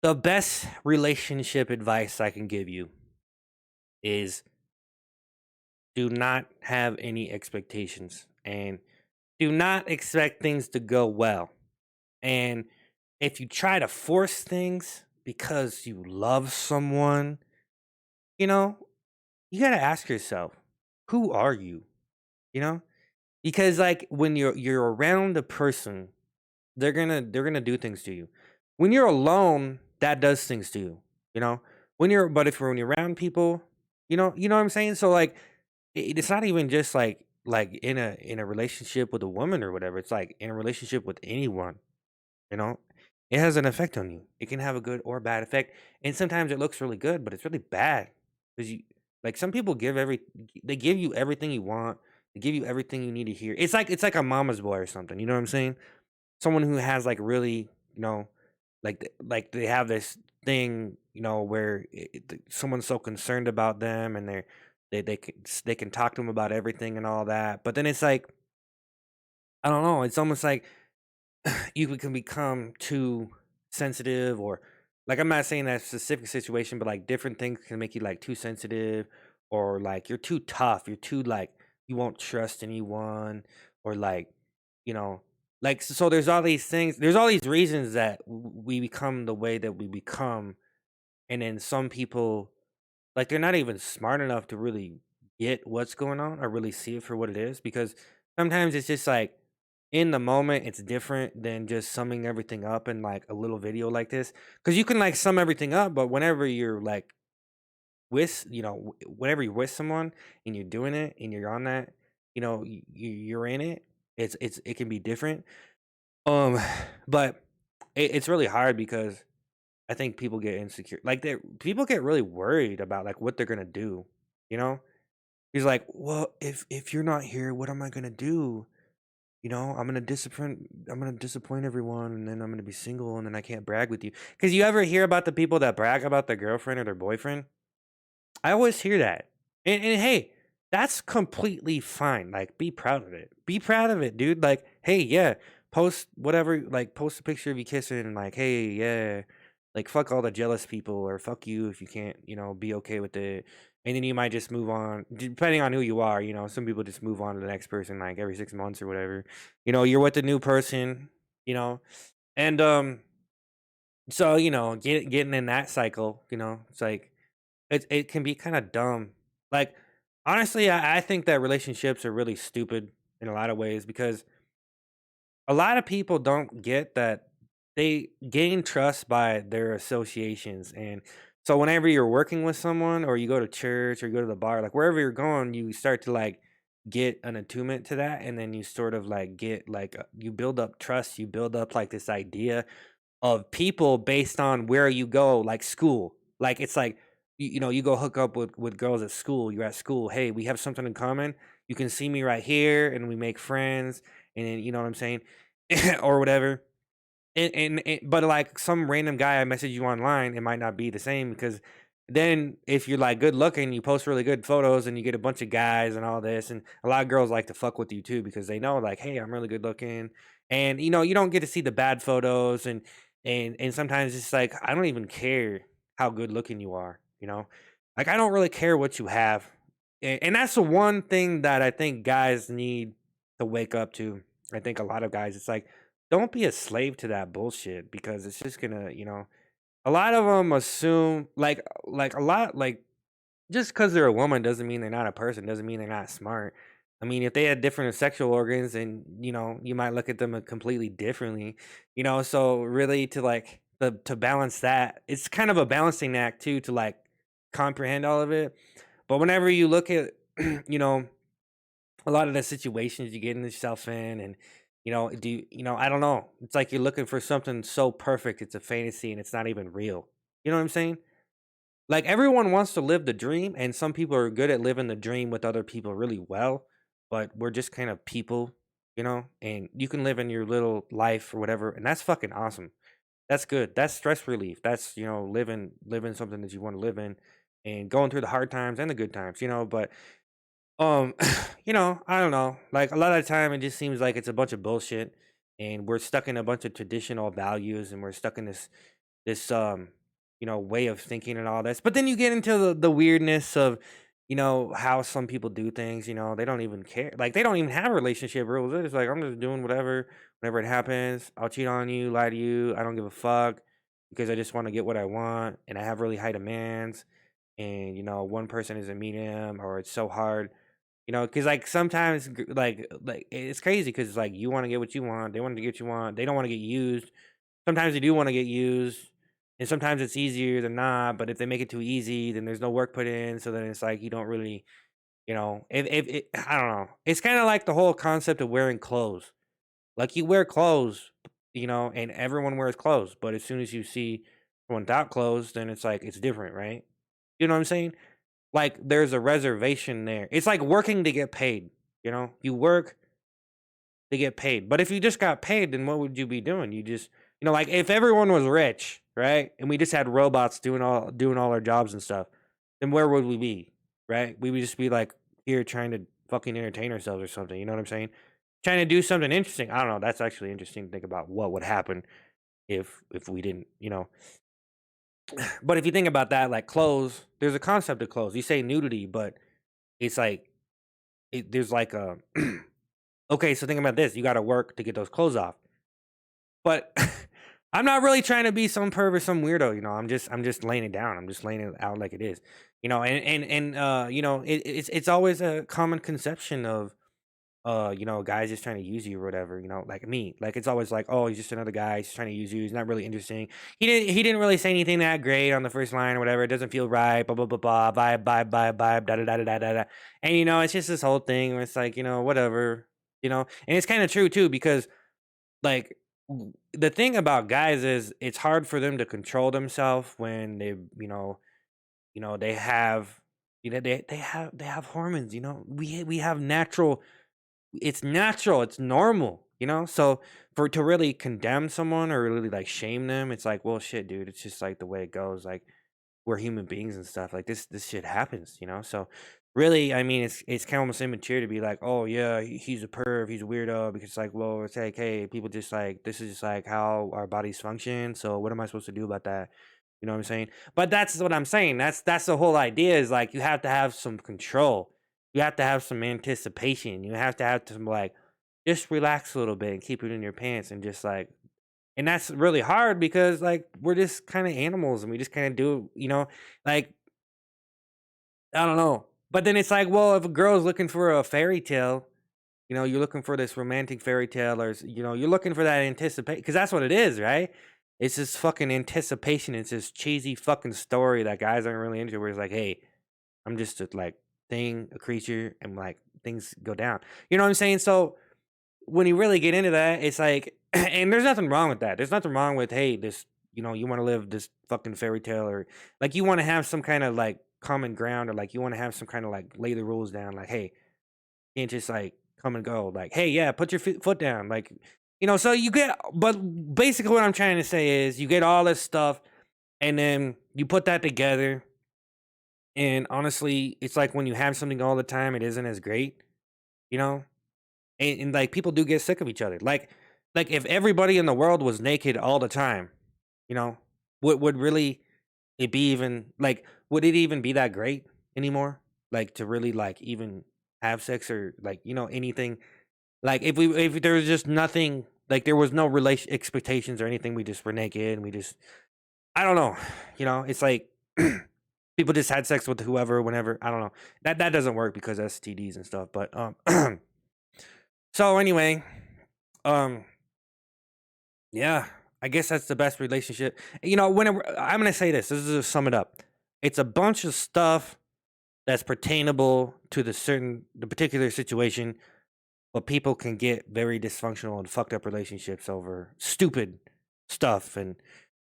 The best relationship advice I can give you is do not have any expectations and do not expect things to go well. And if you try to force things because you love someone, you know, you got to ask yourself, who are you? You know? Because like when you're around a person, they're going to do things to you. When you're alone, that does things to you, you know? When you're around people, you know what I'm saying? So like it's not even just like in a relationship with a woman or whatever. It's like in a relationship with anyone, you know? It has an effect on you. It can have a good or bad effect. And sometimes it looks really good, but it's really bad because you like some people they give you everything you want. They give you everything you need to hear. It's like a mama's boy or something. You know what I'm saying? Someone who has like really, like they have this thing, where someone's so concerned about them and they can talk to them about everything and all that. But then it's like I don't know. It's almost like you can become too sensitive, or like I'm not saying that specific situation, but like different things can make you like too sensitive, or like you're too tough. You're too like you won't trust anyone, or like you know so there's all these things. There's all these reasons that we become the way that we become, and then some people like they're not even smart enough to really get what's going on or really see it for what it is, because sometimes it's just like in the moment it's different than just summing everything up in like a little video like this, because you can like sum everything up, but whenever you're like whenever you're with someone and you're doing it and you're on that, you're in it, it can be different. um but it's really hard because I think people get insecure. Like people get really worried about like what they're gonna do. You know, he's like, well, if you're not here, what am I gonna do? I'm gonna disappoint everyone, and then I'm gonna be single, and then I can't brag with you. Because you ever hear about the people that brag about their girlfriend or their boyfriend? I always hear that. And hey, that's completely fine. Like, be proud of it. Be proud of it, dude. Like, hey, yeah, post whatever, like, post a picture of you kissing, and like, hey, yeah, like, fuck all the jealous people, or fuck you if you can't, be okay with it. And then you might just move on, depending on who you are. Some people just move on to the next person, like, every 6 months or whatever. You're with a new person, you know, and, so, getting in that cycle, it's like, it can be kinda dumb. Like, honestly, I think that relationships are really stupid in a lot of ways, because a lot of people don't get that they gain trust by their associations. And so whenever you're working with someone, or you go to church, or you go to the bar, like wherever you're going, you start to like get an attunement to that, and then you sort of like get like you build up trust, you build up like this idea of people based on where you go, like school. Like it's like you go hook up with girls at school. You're at school. Hey, we have something in common. You can see me right here, and we make friends, and then you know what I'm saying, or whatever. But like some random guy I message you online, it might not be the same, because then if you're like good looking, you post really good photos, and you get a bunch of guys and all this, and a lot of girls like to fuck with you too, because they know like, hey, I'm really good looking, and you don't get to see the bad photos, and sometimes it's like I don't even care how good looking you are, like I don't really care what you have, and that's the one thing that I think guys need to wake up to. I think a lot of guys, it's like don't be a slave to that bullshit, because it's just gonna, a lot of them assume like a lot like just because they're a woman doesn't mean they're not a person, doesn't mean they're not smart. I mean, if they had different sexual organs, then you might look at them completely differently. So really to balance that, it's kind of a balancing act too, to like comprehend all of it. But whenever you look at you know a lot of the situations you get yourself in, and I don't know, it's like you're looking for something so perfect it's a fantasy, and it's not even real. You know what I'm saying? Like everyone wants to live the dream, and some people are good at living the dream with other people really well, but we're just kind of people, and you can live in your little life or whatever, and that's fucking awesome. That's good. That's stress relief. That's living something that you want to live in, and going through the hard times and the good times, but um, I don't know. Like a lot of the time, it just seems like it's a bunch of bullshit, and we're stuck in a bunch of traditional values, and we're stuck in this. way of thinking and all this. But then you get into the weirdness of, how some people do things. They don't even care. Like they don't even have relationship rules. They're just like, I'm just doing whatever. Whenever it happens, I'll cheat on you, lie to you. I don't give a fuck because I just want to get what I want, and I have really high demands. And one person isn't meeting them, or it's so hard. Because like sometimes like it's crazy because like you want to get what you want, they want to get what you want, they don't want to get used. Sometimes they do want to get used, and sometimes it's easier than not. But if they make it too easy, then there's no work put in. So then it's like you don't really, if I don't know. It's kind of like the whole concept of wearing clothes. Like you wear clothes, and everyone wears clothes. But as soon as you see someone without clothes, then it's like it's different, right? You know what I'm saying? Like there's a reservation there. It's like working to get paid. You work to get paid. But if you just got paid, then what would you be doing? You just, like if everyone was rich, right, and we just had robots doing all our jobs and stuff, then where would we be, right? We would just be like here trying to fucking entertain ourselves or something. You know what I'm saying? Trying to do something interesting. I don't know. That's actually interesting to think about what would happen if we didn't. But if you think about that, like clothes, there's a concept of clothes. You say nudity, but it's like there's like a okay. So think about this: you got to work to get those clothes off. But I'm not really trying to be some pervert, some weirdo. I'm just laying it down. I'm just laying it out like it is. It's always a common conception of guys just trying to use you or whatever, like me. Like it's always like, oh, he's just another guy, he's just trying to use you, he's not really interesting. He didn't really say anything that great on the first line or whatever. It doesn't feel right, blah blah blah blah, vibe, da da da da da da. And it's just this whole thing where it's like, whatever, and it's kind of true too, because like the thing about guys is it's hard for them to control themselves when they they have they have hormones. We have natural, it's natural, it's normal, so for to really condemn someone or really like shame them, it's like, well, shit, dude, it's just like the way it goes. Like we're human beings and stuff. Like this shit happens, so really, I mean, it's kind of almost immature to be like, oh yeah, he's a perv, he's a weirdo, because it's like, well, it's like, hey, people just like, this is just like how our bodies function, so what am I supposed to do about that? You know what I'm saying? But that's what I'm saying. That's the whole idea, is like you have to have some control. You have to have some anticipation. You have to have some like just relax a little bit and keep it in your pants and just like, and that's really hard because like we're just kind of animals and we just kind of do, like I don't know. But then it's like, well, if a girl's looking for a fairy tale, you're looking for this romantic fairy tale, or you're looking for that anticipation, because that's what it is, right? It's this fucking anticipation. It's this cheesy fucking story that guys aren't really into, where it's like, hey, I'm just a like thing, a creature, and like things go down. You know what I'm saying? So when you really get into that, it's like, and there's nothing wrong with that. There's nothing wrong with, hey, this, you want to live this fucking fairy tale, or like you want to have some kind of like common ground, or like you want to have some kind of like lay the rules down. Like, hey, you can't just like come and go. Like, hey, yeah, put your foot down. Like, so you get, but basically what I'm trying to say is you get all this stuff and then you put that together. And honestly, it's like when you have something all the time, it isn't as great, you know? And like people do get sick of each other. Like if everybody in the world was naked all the time, you know, would really it be even like would it even be that great anymore? Like to really like even have sex or like, anything. Like if there was just nothing, like there was no relation expectations or anything, we just were naked and we just I don't know. It's like people just had sex with whoever, whenever. I don't know. That doesn't work because STDs and stuff. But so anyway, um, yeah, I guess that's the best relationship. Whenever I'm gonna say this is to sum it up. It's a bunch of stuff that's pertainable to the particular situation, but people can get very dysfunctional and fucked up relationships over stupid stuff. And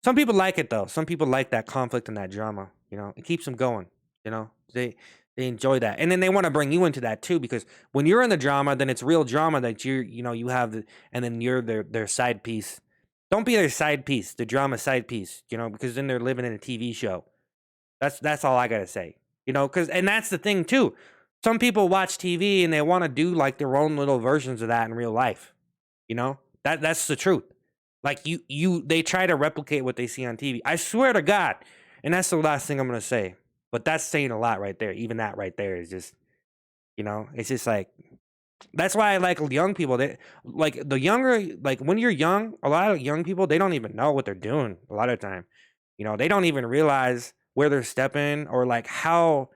some people like it though. Some people like that conflict and that drama. It keeps them going. They enjoy that, and then they want to bring you into that too. Because when you're in the drama, then it's real drama that you have, and then you're their side piece. Don't be their side piece, the drama side piece. Because then they're living in a TV show. That's all I gotta say. Because and that's the thing too. Some people watch TV and they want to do like their own little versions of that in real life. That's the truth. Like they try to replicate what they see on TV. I swear to God. And that's the last thing I'm gonna say. But that's saying a lot right there. Even that right there is just, it's just like that's why I like young people. They like the younger, like when you're young, a lot of young people they don't even know what they're doing a lot of the time. They don't even realize where they're stepping or like how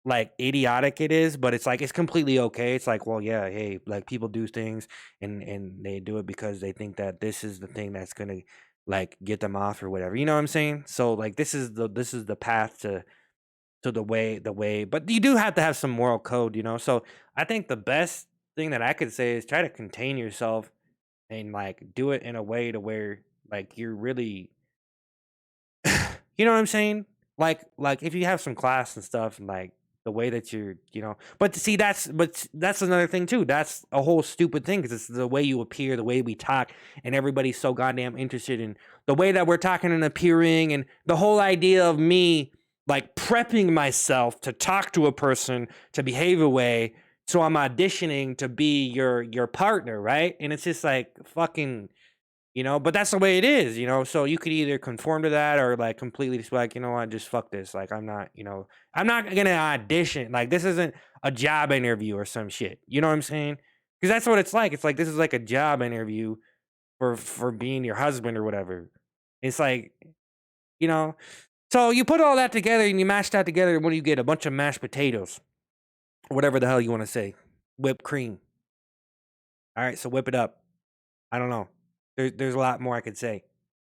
like idiotic it is, but it's like it's completely okay. It's like, well, yeah, hey, like people do things and they do it because they think that this is the thing that's gonna like get them off or whatever. You know what I'm saying? So like this is the path to the way, but you do have to have some moral code, So I think the best thing that I could say is try to contain yourself and like do it in a way to where like you're really you know what I'm saying? Like if you have some class and stuff and like the way that but see that's another thing too. That's a whole stupid thing because it's the way you appear, the way we talk, and everybody's so goddamn interested in the way that we're talking and appearing, and the whole idea of me like prepping myself to talk to a person to behave a way. So I'm auditioning to be your partner, right? And it's just like fucking but that's the way it is, so you could either conform to that or like completely just be like, you know what, just fuck this, like I'm not gonna audition, like this isn't a job interview or some shit, you know what I'm saying? Because that's what it's like this is like a job interview for being your husband or whatever. It's like, you know so you put all that together and you mash that together, and what do you get? A bunch of mashed potatoes, or whatever the hell you want to say, whipped cream. All right, so whip it up. I don't know, there's a lot more I could say.